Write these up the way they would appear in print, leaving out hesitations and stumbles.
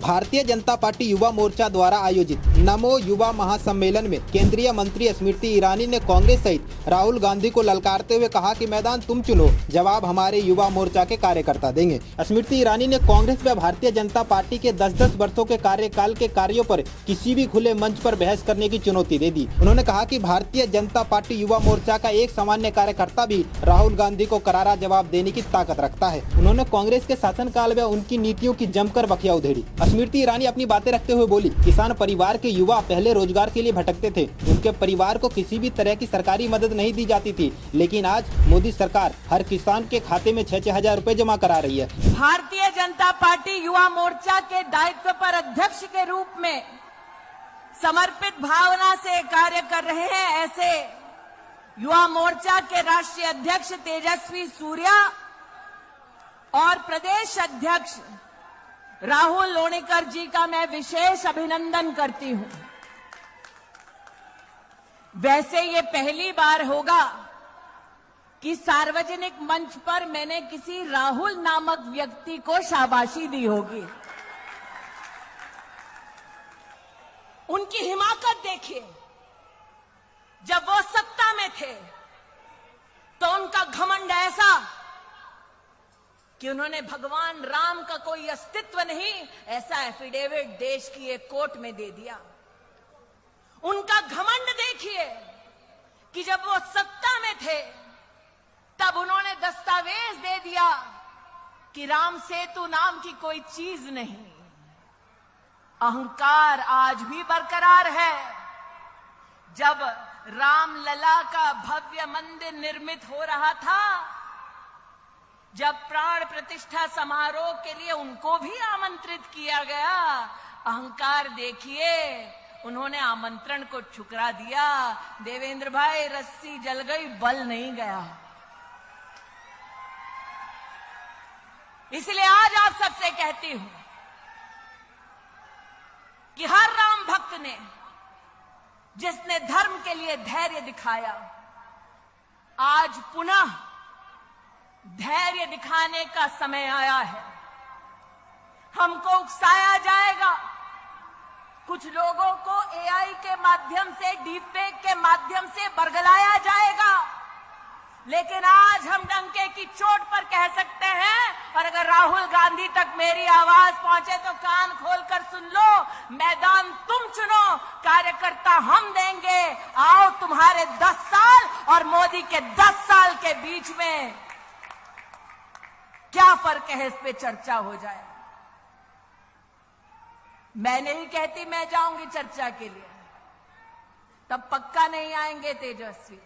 Bharatiya Janata party Yuva Morcha द्वारा आयोजित नमो युवा महासम्मेलन में केंद्रीय मंत्री स्मृति ईरानी ने कांग्रेस सहित राहुल गांधी को ललकारते हुए कहा कि मैदान तुम चुनो, जवाब हमारे युवा मोर्चा के कार्यकर्ता देंगे। स्मृति ईरानी ने कांग्रेस व भारतीय जनता पार्टी के 10-10 वर्षों के कार्यकाल के कार्यों पर किसी भी खुले मंच पर बहस करने की चुनौती दे दी। उन्होंने कहा कि भारतीय जनता पार्टी युवा मोर्चा का एक सामान्य कार्यकर्ता भी राहुल गांधी को करारा जवाब देने की ताकत रखता है। उन्होंने कांग्रेस के शासनकाल में उनकी नीतियों की जमकर बखिया उधेड़ी। स्मृति ईरानी अपनी बातें रखते हुए बोली, किसान परिवार के युवा पहले रोजगार के लिए भटकते थे, उनके परिवार को किसी भी तरह की सरकारी मदद नहीं दी जाती थी, लेकिन आज मोदी सरकार हर किसान के खाते में 6-6 हजार रुपए जमा करा रही है। भारतीय जनता पार्टी युवा मोर्चा के दायित्व पर अध्यक्ष के रूप में समर्पित भावना से कार्य कर रहे हैं, ऐसे युवा मोर्चा के राष्ट्रीय अध्यक्ष तेजस्वी सूर्या और प्रदेश अध्यक्ष राहुल लोणीकर जी का मैं विशेष अभिनंदन करती हूं। वैसे ये पहली बार होगा कि सार्वजनिक मंच पर मैंने किसी राहुल नामक व्यक्ति को शाबाशी दी होगी। उनकी हिमाकत देखिए, जब वो सत्ता में थे तो उनका घमंड ऐसा कि उन्होंने भगवान राम का कोई अस्तित्व नहीं ऐसा एफिडेविट देश की एक कोर्ट में दे दिया। उनका घमंड देखिए कि जब वो सत्ता में थे तब उन्होंने दस्तावेज दे दिया कि राम सेतु नाम की कोई चीज नहीं। अहंकार आज भी बरकरार है। जब रामलला का भव्य मंदिर निर्मित हो रहा था, जब प्राण प्रतिष्ठा समारोह के लिए उनको भी आमंत्रित किया गया, अहंकार देखिए, उन्होंने आमंत्रण को ठुकरा दिया। देवेंद्र भाई, रस्सी जल गई, बल नहीं गया। इसलिए आज आप सबसे कहती हूं कि हर राम भक्त ने, जिसने धर्म के लिए धैर्य दिखाया, आज पुनः धैर्य दिखाने का समय आया है। हमको उकसाया जाएगा, कुछ लोगों को एआई के माध्यम से, डीपफेक के माध्यम से बरगलाया जाएगा, लेकिन आज हम डंके की चोट पर कह सकते हैं, और अगर राहुल गांधी तक मेरी आवाज पहुंचे तो कान खोलकर सुन लो, मैदान तुम चुनो, कार्यकर्ता हम देंगे। आओ, तुम्हारे 10 साल और मोदी के 10 साल के बीच में क्या फर्क है, इस पे चर्चा हो जाए। मैं नहीं कहती मैं जाऊंगी चर्चा के लिए, तब पक्का नहीं आएंगे तेजस्वी,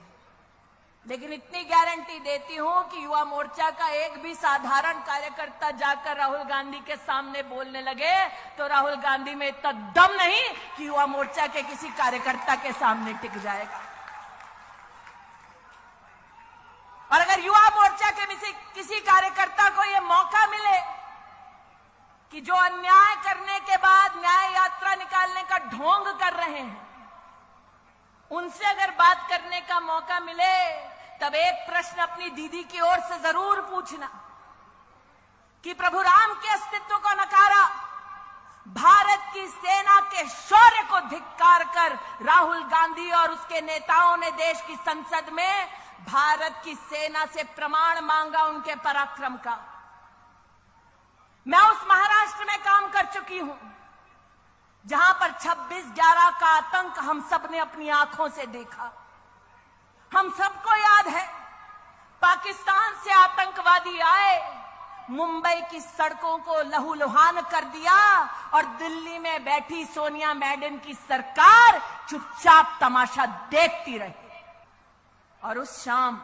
लेकिन इतनी गारंटी देती हूं कि युवा मोर्चा का एक भी साधारण कार्यकर्ता जाकर राहुल गांधी के सामने बोलने लगे तो राहुल गांधी में इतना दम नहीं कि युवा मोर्चा के किसी कार्यकर्ता के सामने टिक जाएगा। और अगर युवा मोर्चा के किसी कार्यकर्ता को यह मौका मिले कि जो अन्याय करने के बाद न्याय यात्रा निकालने का ढोंग कर रहे हैं, उनसे अगर बात करने का मौका मिले, तब एक प्रश्न अपनी दीदी की ओर से जरूर पूछना कि प्रभु राम के अस्तित्व को नकारा, भारत की सेना के शौर्य को धिक्कार कर राहुल गांधी और उसके नेताओं ने देश की संसद में भारत की सेना से प्रमाण मांगा उनके पराक्रम का। मैं उस महाराष्ट्र में काम कर चुकी हूं जहां पर 26/11 का आतंक हम सब ने अपनी आंखों से देखा। हम सबको याद है, पाकिस्तान से आतंकवादी आए, मुंबई की सड़कों को लहूलुहान कर दिया और दिल्ली में बैठी सोनिया मैडम की सरकार चुपचाप तमाशा देखती रही। और उस शाम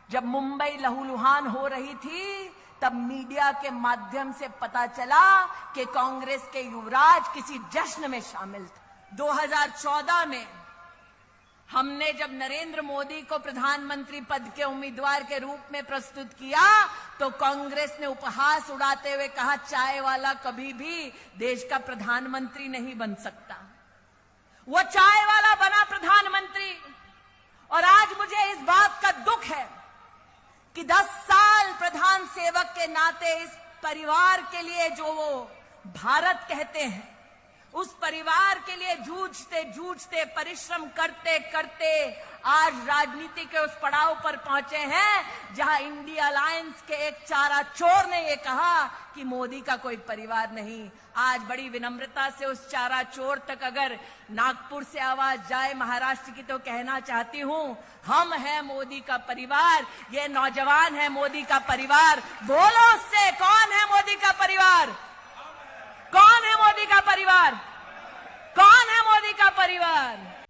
जब मुंबई लहूलुहान हो रही थी, तब मीडिया के माध्यम से पता चला कि कांग्रेस के युवराज किसी जश्न में शामिल थे। 2014 में हमने जब नरेंद्र मोदी को प्रधानमंत्री पद के उम्मीदवार के रूप में प्रस्तुत किया, तो कांग्रेस ने उपहास उड़ाते हुए कहा, चाय वाला कभी भी देश का प्रधानमंत्री नहीं बन सकता। वो चाय वाला बना प्रधानमंत्री। और आज मुझे इस बात का दुख है कि 10 साल प्रधान सेवक के नाते इस परिवार के लिए जो वो भारत कहते हैं, उस परिवार के लिए जूझते जूझते परिश्रम करते करते आज राजनीति के उस पड़ाव पर पहुंचे हैं जहां इंडिया अलायंस के एक चारा चोर ने ये कहा कि मोदी का कोई परिवार नहीं। आज बड़ी विनम्रता से उस चारा चोर तक अगर नागपुर से आवाज जाए महाराष्ट्र की, तो कहना चाहती हूं, हम हैं मोदी का परिवार, ये नौजवान है मोदी का परिवार। बोलो उससे, कौन है मोदी का परिवार? कौन है मोदी का परिवार? कौन है मोदी का परिवार?